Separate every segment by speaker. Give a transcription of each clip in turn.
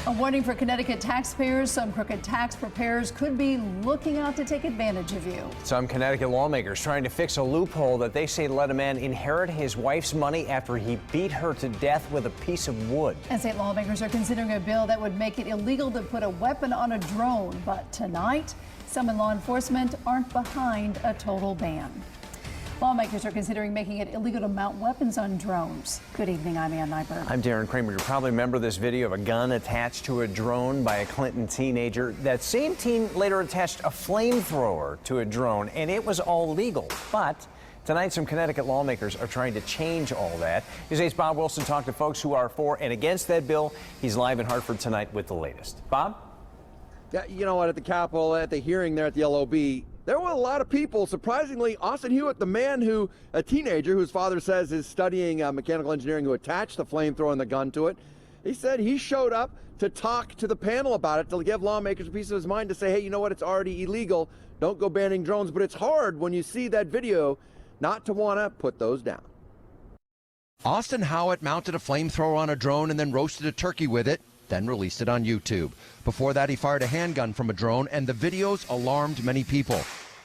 Speaker 1: A warning for Connecticut taxpayers. Some crooked tax preparers could be looking out to take advantage of you.
Speaker 2: Some Connecticut lawmakers trying to fix a loophole that they say let a man inherit his wife's money after he beat her to death with a piece of wood. And state
Speaker 1: lawmakers are considering a bill that would make it illegal to put a weapon on a drone. But tonight, some in law enforcement aren't behind a total ban. Lawmakers are considering making it illegal to mount weapons on drones. Good evening, I'm Ann Nyberg.
Speaker 2: I'm Darren Kramer. You probably remember this video of a gun attached to a drone by a Clinton teenager. That same teen later attached a flamethrower to a drone, and it was all legal. But tonight, some Connecticut lawmakers are trying to change all that. News 8's Bob Wilson talked to folks who are for and against that bill. He's live in Hartford tonight with the latest. Bob?
Speaker 3: Yeah, you know what, at the Capitol, at the hearing there at the LOB, there were a lot of people. Surprisingly, Austin Hewitt, the man a teenager whose father says is studying mechanical engineering, who attached the flamethrower and the gun to it, he said he showed up to talk to the panel about it, to give lawmakers a piece of his mind, to say, hey, you know what, it's already illegal. Don't go banning drones. But it's hard when you see that video not to want to put those down.
Speaker 4: Austin Hewitt mounted a flamethrower on a drone and then roasted a turkey with it, then released it on YouTube. Before that, he fired a handgun from a drone, and the videos alarmed many people.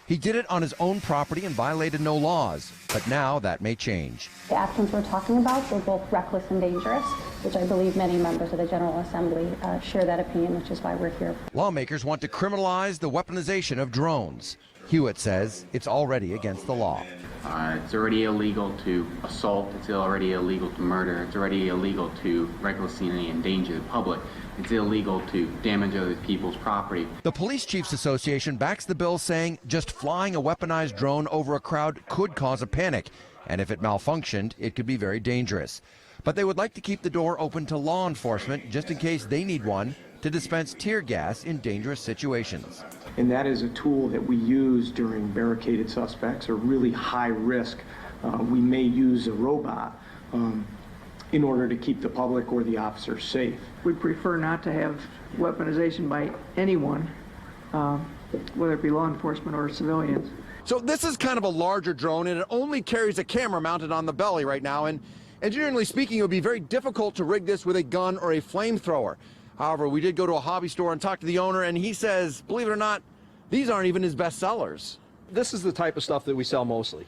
Speaker 4: He did it on his own property and violated no laws, but now that may change.
Speaker 5: The actions we're talking about were both reckless and dangerous, which I believe many members of the General Assembly share that opinion, which is why we're here.
Speaker 4: Lawmakers want to criminalize the weaponization of drones. Hewitt says it's already against the law.
Speaker 6: It's already illegal to assault, it's already illegal to murder, it's already illegal to recklessly endanger the public, it's illegal to damage other people's property.
Speaker 4: The Police Chiefs Association backs the bill, saying just flying a weaponized drone over a crowd could cause a panic, and if it malfunctioned, it could be very dangerous. But they would like to keep the door open to law enforcement just in case they need one to dispense tear gas in dangerous situations.
Speaker 7: And that is a tool that we use during barricaded suspects or really high risk. We may use a robot in order to keep the public or the officers safe.
Speaker 8: We prefer not to have weaponization by anyone, whether it be law enforcement or civilians.
Speaker 3: So this is kind of a larger drone, and it only carries a camera mounted on the belly right now. And engineeringly speaking, it would be very difficult to rig this with a gun or a flamethrower. However, we did go to a hobby store and talk to the owner, and he says, believe it or not, these aren't even his best sellers.
Speaker 9: This is the type of stuff that we sell mostly.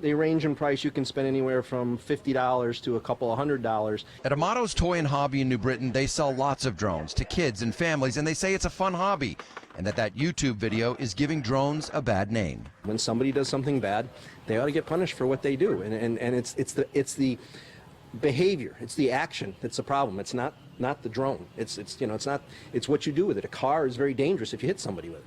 Speaker 9: They range in price. You can spend anywhere from $50 to a couple of $100.
Speaker 4: At Amato's Toy and Hobby in New Britain, they sell lots of drones to kids and families, and they say it's a fun hobby, and that YouTube video is giving drones a bad name.
Speaker 9: When somebody does something bad, they ought to get punished for what they do, and it's the behavior, it's the action that's the problem. It's not the drone. It's what you do with it. A car is very dangerous if you hit somebody with it.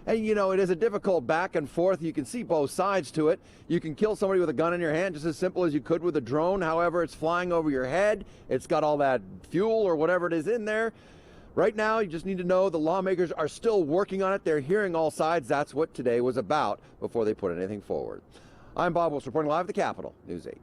Speaker 3: And you know, it is a difficult back and forth. You can see both sides to it. You can kill somebody with a gun in your hand just as simple as you could with a drone. However, it's flying over your head. It's got all that fuel or whatever it is in there. Right now, you just need to know the lawmakers are still working on it. They're hearing all sides. That's what today was about before they put anything forward. I'm Bob Wilson reporting live at the Capitol, News 8.